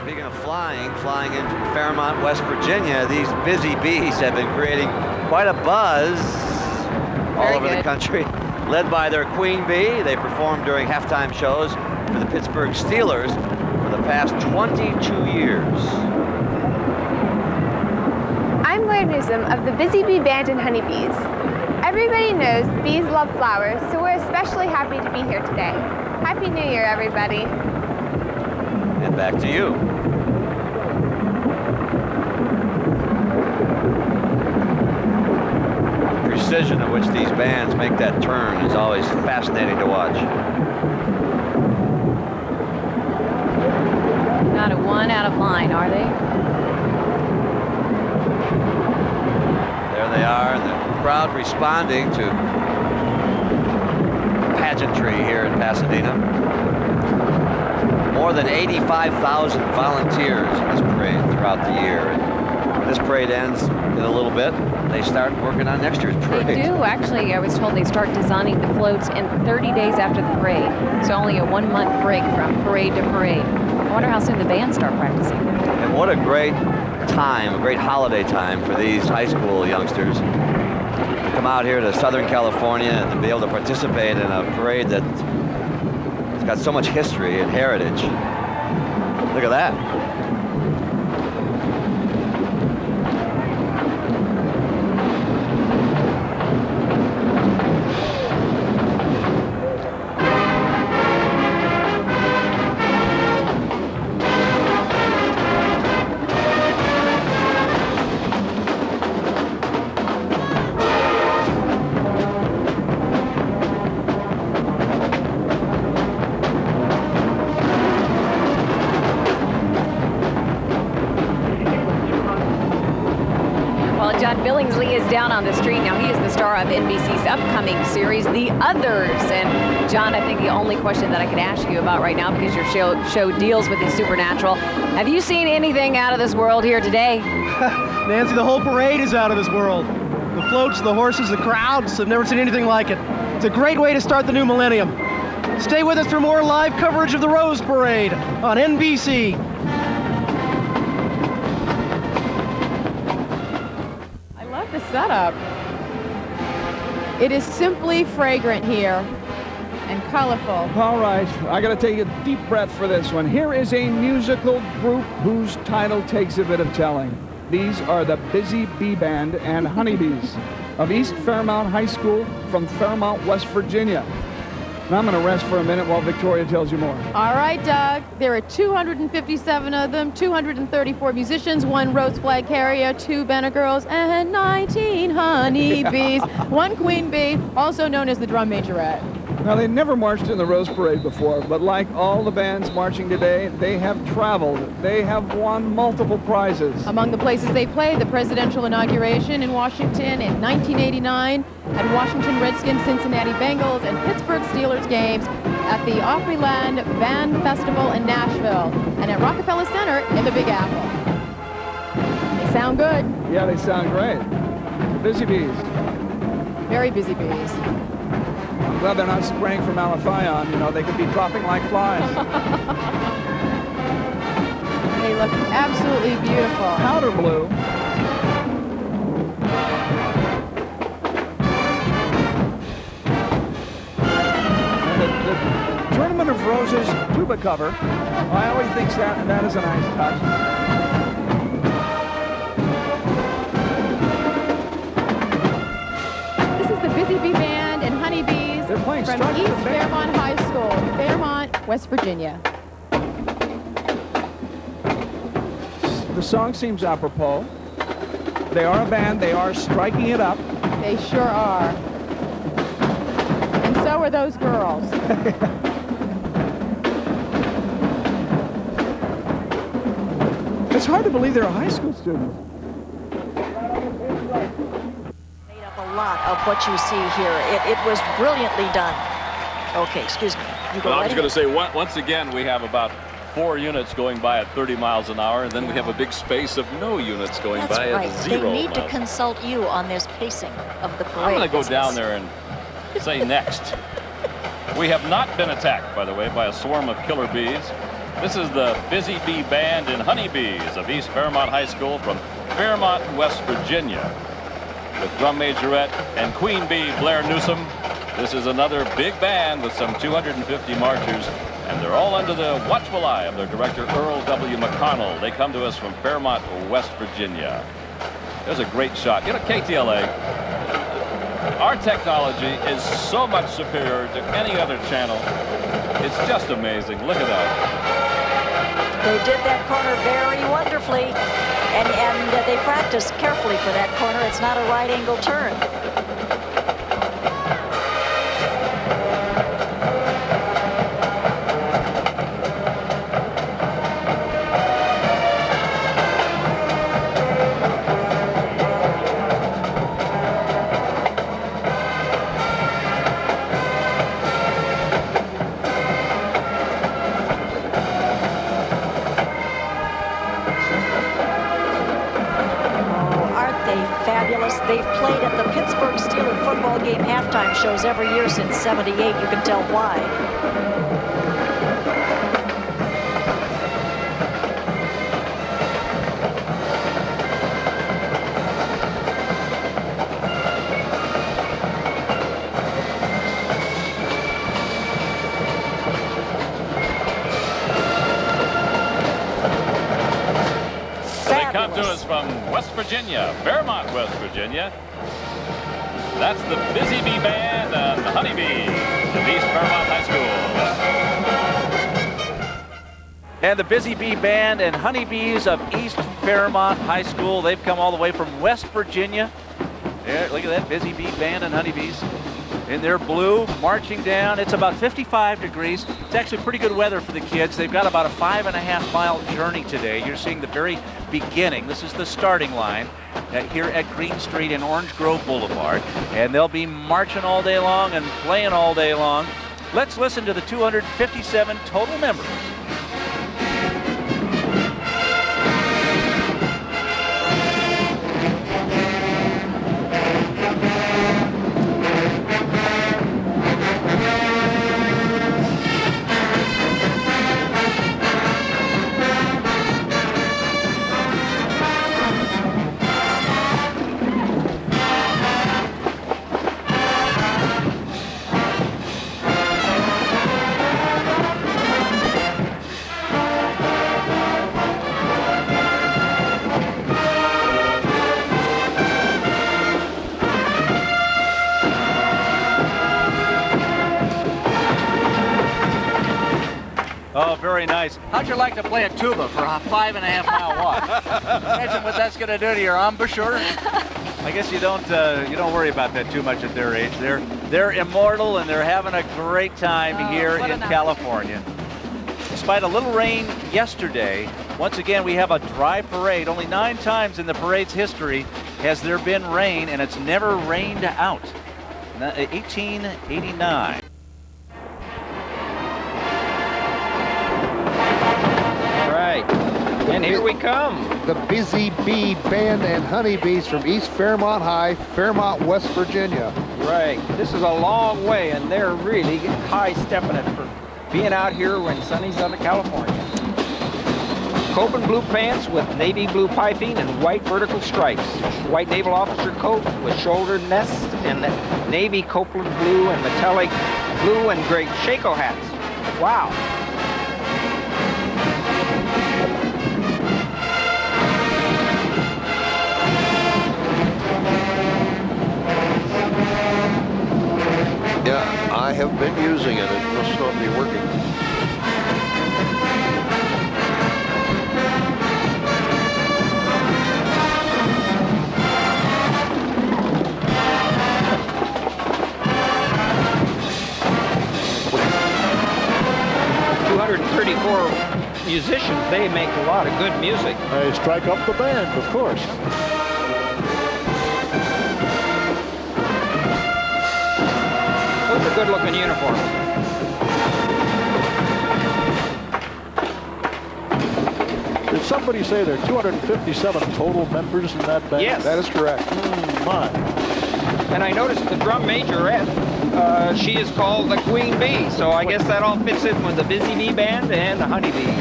Speaking of flying into Fairmont, West Virginia, these Busy Bees have been creating quite a buzz all over the country. Led by their queen bee, they performed during halftime shows for the Pittsburgh Steelers for the past 22 years. I'm Lloyd Newsom of the Busy Bee Band Honeybees. Everybody knows bees love flowers, so we're especially happy to be here today. Happy New Year, everybody. And back to you. The precision at which these bands make that turn is always fascinating to watch. Not a one out of line, are they? There they are, and the crowd responding to pageantry here in Pasadena. More than 85,000 volunteers in this parade throughout the year. And when this parade ends in a little bit, they start working on next year's parade. They do, actually. I was told they start designing the floats in 30 days after the parade. So only a 1-month break from parade to parade. I wonder how soon the bands start practicing. And what a great time, a great holiday time for these high school youngsters to come out here to Southern California and to be able to participate in a parade that's got so much history and heritage. Look at that. John Billingsley is down on the street now. He is the star of NBC's upcoming series, The Others. And John, I think the only question that I could ask you about right now, because your show deals with the supernatural, have you seen anything out of this world here today? Nancy, the whole parade is out of this world. The floats, the horses, the crowds, I've never seen anything like it. It's a great way to start the new millennium. Stay with us for more live coverage of the Rose Parade on NBC. The setup. It is simply fragrant here and colorful. All right, I gotta take a deep breath for this one. Here is a musical group whose title takes a bit of telling. These are the Busy Bee Band and Honeybees of East Fairmont High School from Fairmont, West Virginia. Now I'm gonna rest for a minute while Victoria tells you more. All right, Doug. There are 257 of them, 234 musicians, 1 rose flag carrier, 2 banner girls, and 19 honeybees. 1 queen bee, also known as the drum majorette. Now, they never marched in the Rose Parade before, but like all the bands marching today, they have traveled. They have won multiple prizes. Among the places they played, the presidential inauguration in Washington in 1989, at Washington Redskins, Cincinnati Bengals, and Pittsburgh Steelers games, at the Opryland Band Festival in Nashville, and at Rockefeller Center in the Big Apple. They sound good. Yeah, they sound great. Busy Bees. Very busy bees. I'm glad they're not spraying for malathion. You know, they could be dropping like flies. They look absolutely beautiful. Powder blue. And the Tournament of Roses tuba cover. I always think that is a nice touch. This is the Busy Bee Band and Honeybees from East Fairmont High School, Fairmont, West Virginia. The song seems apropos. They are a band. They are striking it up. They sure are. And so are those girls. It's hard to believe they're high school students. A lot of what you see here. It was brilliantly done. Okay, excuse me. You go Well, I right was going to ahead. say, once again, we have about 4 units going by at 30 miles an hour, and then we have a big space of no units going That's by right. at 0 They need to miles. consult you on this pacing of the parade. I'm going to go down there and say next. We have not been attacked, by the way, by a swarm of killer bees. This is the Busy Bee Band and Honeybees of East Fairmont High School from Fairmont, West Virginia. With drum majorette and queen bee Blair Newsom, this is another big band with some 250 marchers, and they're all under the watchful eye of their director, Earl W. McConnell. They come to us from Fairmont, West Virginia. There's a great shot. You know, KTLA, our technology is so much superior to any other channel. It's just amazing. Look at that. They did that corner very wonderfully, and they practiced carefully for that corner. It's not a right angle turn. They've played at the Pittsburgh Steelers football game halftime shows every year since '78. You can tell why. Come to us from West Virginia, Fairmont, West Virginia. That's the Busy Bee Band and the Honeybees of East Fairmont High School. And the Busy Bee Band and Honeybees of East Fairmont High School. They've come all the way from West Virginia. There, look at that Busy Bee Band and Honeybees in their blue, marching down. It's about 55 degrees. It's actually pretty good weather for the kids. They've got about a 5.5-mile journey today. You're seeing the very beginning. This is the starting line here at Green Street and Orange Grove Boulevard. And they'll be marching all day long and playing all day long. Let's listen to the 257 total members. Oh, very nice. How'd you like to play a tuba for a 5.5-mile walk? Imagine what that's going to do to your embouchure. I guess you don't worry about that too much at their age. They're immortal and they're having a great time here in California. Despite a little rain yesterday, once again we have a dry parade. Only 9 times in the parade's history has there been rain, and it's never rained out. 1889. And here we come. The Busy Bee Band and Honeybees from East Fairmont High, Fairmont, West Virginia. Right. This is a long way, and they're really high-stepping it for being out here when sunny Southern California. Copen blue pants with navy blue piping and white vertical stripes. White naval officer coat with shoulder nest and navy Copeland blue and metallic blue and gray Shako hats. Wow. Yeah, I have been using it. It must not be working. musicians, they make a lot of good music. They strike up the band, of course. Those are good-looking uniforms. Did somebody say there are 257 total members in that band? Yes. That is correct. My. And I noticed the drum majorette, she is called the Queen Bee, so I guess that all fits in with the Busy Bee Band and the Honeybee.